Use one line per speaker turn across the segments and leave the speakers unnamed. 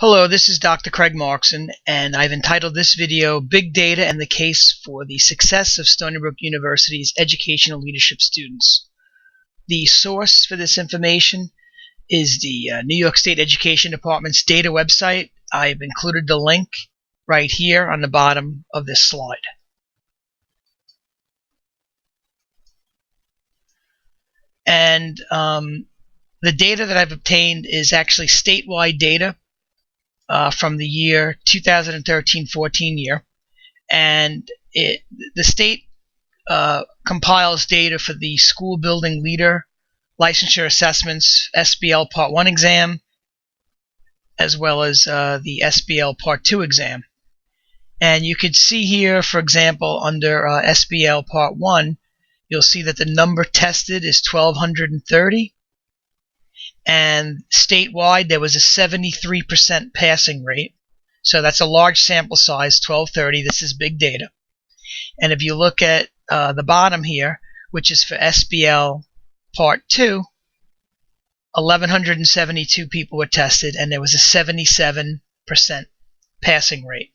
Hello, this is Dr. Craig Markson, and I've entitled this video Big Data and the Case for the Success of Stony Brook University's Educational Leadership Students. The source for this information is the New York State Education Department's data website. I've included the link right here on the bottom of this slide. And the data that I've obtained is actually statewide data from the year 2013-14 year, and the state compiles data for the School Building Leader Licensure Assessments SBL Part 1 exam, as well as the SBL Part 2 exam. And you could see here, for example, under SBL Part 1, you'll see that the number tested is 1,230. And statewide, there was a 73% passing rate. So that's a large sample size, 1230. This is big data. And if you look at the bottom here, which is for SBL Part 2, 1,172 people were tested, and there was a 77% passing rate.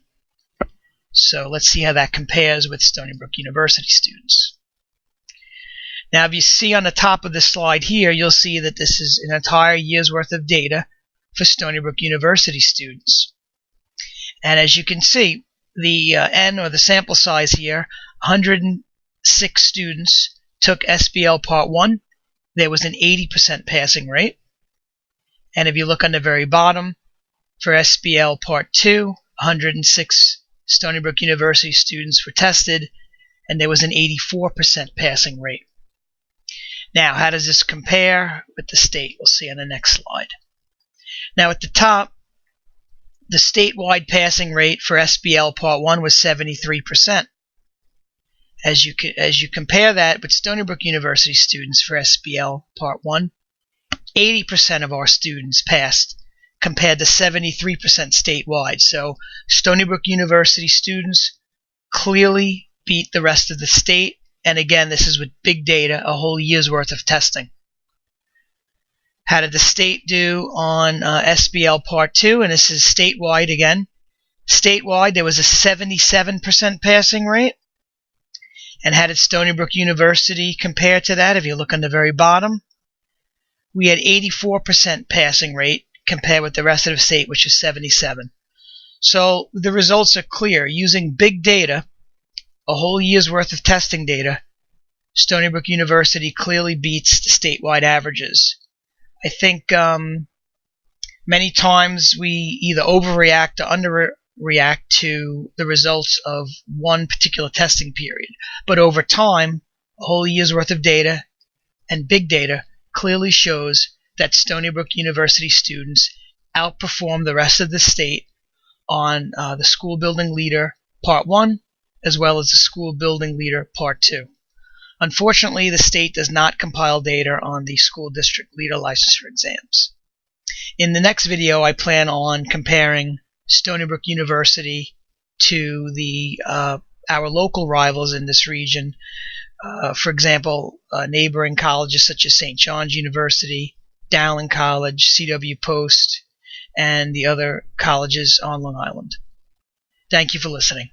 So let's see how that compares with Stony Brook University students. Now, if you see on the top of this slide here, you'll see that this is an entire year's worth of data for Stony Brook University students. And as you can see, the N, or the sample size here, 106 students took SBL Part 1. There was an 80% passing rate. And if you look on the very bottom, for SBL Part 2, 106 Stony Brook University students were tested, and there was an 84% passing rate. Now, how does this compare with the state? We'll see on the next slide. Now, at the top, the statewide passing rate for SBL Part 1 was 73%. As you compare that with Stony Brook University students for SBL Part 1, 80% of our students passed compared to 73% statewide. So Stony Brook University students clearly beat the rest of the state. And again, this is with big data, a whole year's worth of testing. How did the state do on SBL Part 2? And this is statewide again. Statewide, there was a 77% passing rate. And how did Stony Brook University compare to that? If you look on the very bottom, we had 84% passing rate compared with the rest of the state, which is 77%. So the results are clear. Using big data, a whole year's worth of testing data, Stony Brook University clearly beats the statewide averages. I think many times we either overreact or underreact to the results of one particular testing period. But over time, a whole year's worth of data and big data clearly shows that Stony Brook University students outperform the rest of the state on the School Building Leader Part 1, as well as the School Building Leader Part 2. Unfortunately, the state does not compile data on the School District Leader Licensure exams. In the next video, I plan on comparing Stony Brook University to our local rivals in this region. For example, neighboring colleges such as St. John's University, Dowling College, C.W. Post, and the other colleges on Long Island. Thank you for listening.